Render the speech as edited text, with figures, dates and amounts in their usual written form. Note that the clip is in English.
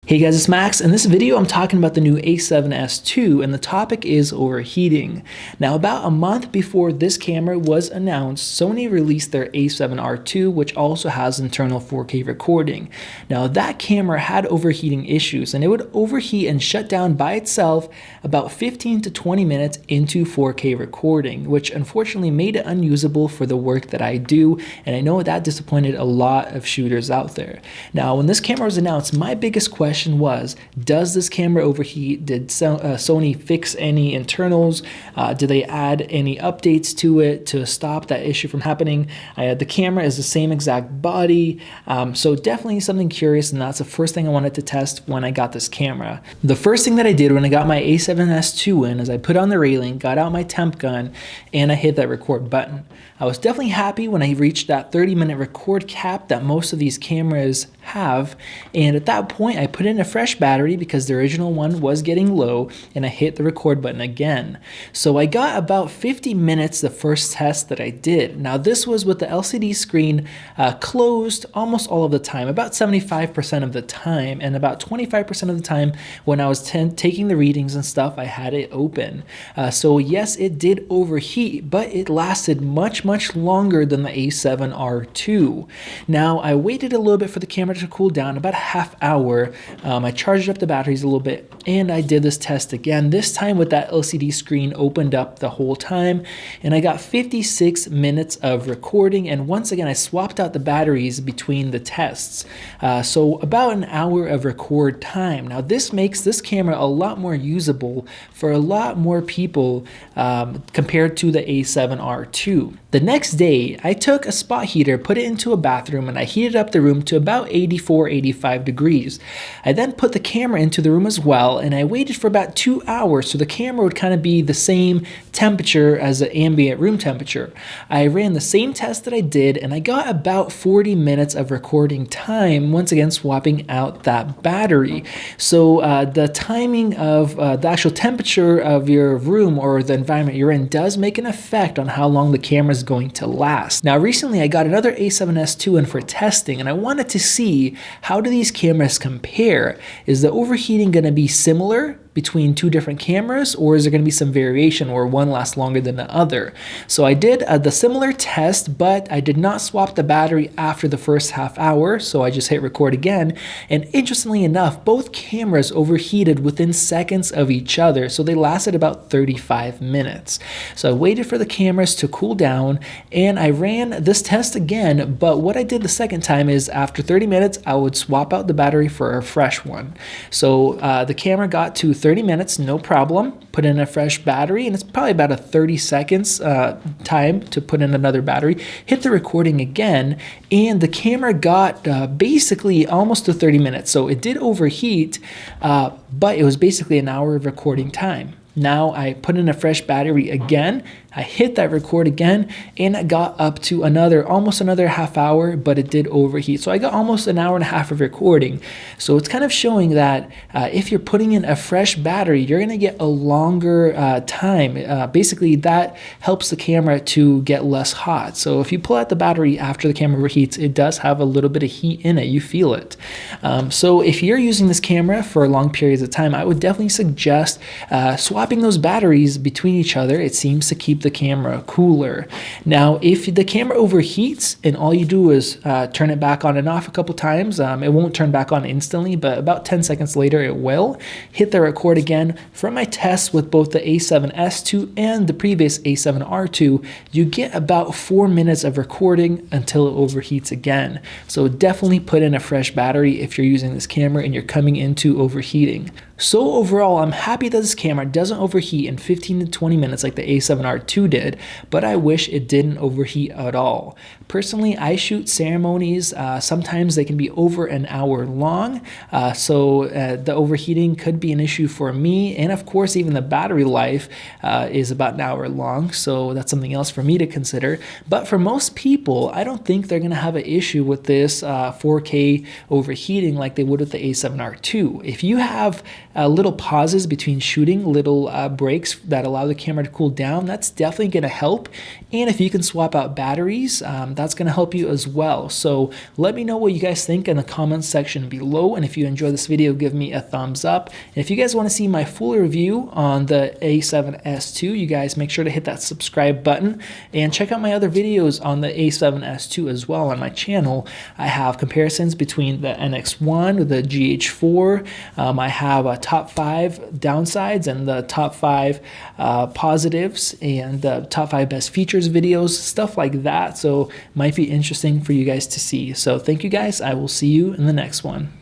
Hey guys, it's Max. In this video, I'm talking about the new A7S2, and the topic is overheating. Now, about a month before this camera was announced, Sony released their A7R2, which also has internal 4K recording. Now, that camera had overheating issues, and it would overheat and shut down by itself about 15 to 20 minutes into 4K recording, which unfortunately made it unusable for the work that I do, and I know that disappointed a lot of shooters out there. Now, when this camera was announced, my biggest question was, does this camera overheat? Did Sony fix any internals? Did they add any updates to it to stop that issue from happening? The camera is the same exact body, so definitely something curious, and that's the first thing I wanted to test when I got this camera. The first thing that I did when I got my A7S2 in is I put on the railing, got out my temp gun, and I hit that record button. I was definitely happy when I reached that 30-minute record cap that most of these cameras have, and at that point I put in a fresh battery because the original one was getting low, and I hit the record button again. So I got about 50 minutes the first test that I did. Now this was with the LCD screen closed almost all of the time, about 75% of the time, and about 25% of the time when I was taking the readings and stuff, I had it open. So yes, it did overheat, but it lasted much longer than the A7R2. Now I waited a little bit for the camera to cool down, about a half hour. I charged up the batteries a little bit, and I did this test again, this time with that LCD screen opened up the whole time, and I got 56 minutes of recording, and once again I swapped out the batteries between the tests. So about an hour of record time. Now this makes this camera a lot more usable for a lot more people compared to the A7R2. The next day, I took a spot heater, put it into a bathroom, and I heated up the room to about 84, 85 degrees. I then put the camera into the room as well, and I waited for about 2 hours so the camera would kind of be the same temperature as the ambient room temperature. I ran the same test that I did, and I got about 40 minutes of recording time, once again swapping out that battery. So the timing of the actual temperature of your room or the environment you're in does make an effect on how long the camera is going to last. Now recently I got another A7S2 in for testing, and I wanted to see how do these cameras compare. Is the overheating going to be similar between two different cameras, or is there going to be some variation where one lasts longer than the other? So I did the similar test, but I did not swap the battery after the first half hour, so I just hit record again, and interestingly enough, both cameras overheated within seconds of each other, so they lasted about 35 minutes. So I waited for the cameras to cool down, and I ran this test again, but what I did the second time is after 30 minutes, I would swap out the battery for a fresh one. So the camera got to 30 minutes, no problem, put in a fresh battery, and it's probably about a 30 seconds time to put in another battery, hit the recording again, and the camera got basically almost to 30 minutes. So it did overheat, but it was basically an hour of recording time. Now I put in a fresh battery again, I hit that record again, and I got up to almost another half hour, but it did overheat. So I got almost an hour and a half of recording. So it's kind of showing that if you're putting in a fresh battery, you're gonna get a longer time. Basically that helps the camera to get less hot. So if you pull out the battery after the camera overheats, it does have a little bit of heat in it, you feel it. So if you're using this camera for long periods of time, I would definitely suggest swapping those batteries between each other. It seems to keep the camera cooler. Now, if the camera overheats and all you do is turn it back on and off a couple times, it won't turn back on instantly, but about 10 seconds later it will. Hit the record again. From my tests with both the A7S2 and the previous A7R2, you get about 4 minutes of recording until it overheats again. So definitely put in a fresh battery if you're using this camera and you're coming into overheating. So overall, I'm happy that this camera doesn't overheat in 15 to 20 minutes like the A7R2 did, but I wish it didn't overheat at all. Personally, I shoot ceremonies. Sometimes they can be over an hour long, so the overheating could be an issue for me, and of course even the battery life is about an hour long, so that's something else for me to consider. But for most people, I don't think they're going to have an issue with this 4K overheating like they would with the A7R2. If you have little pauses between shooting, little breaks that allow the camera to cool down, that's definitely going to help. And if you can swap out batteries, that's going to help you as well. So let me know what you guys think in the comments section below. And if you enjoyed this video, give me a thumbs up. And if you guys want to see my full review on the A7S2, you guys make sure to hit that subscribe button and check out my other videos on the A7S2 as well on my channel. I have comparisons between the NX1 with the GH4. I have a top 5 downsides and the top 5 positives and the top 5 best features videos, stuff like that. So might be interesting for you guys to see. So thank you guys. I will see you in the next one.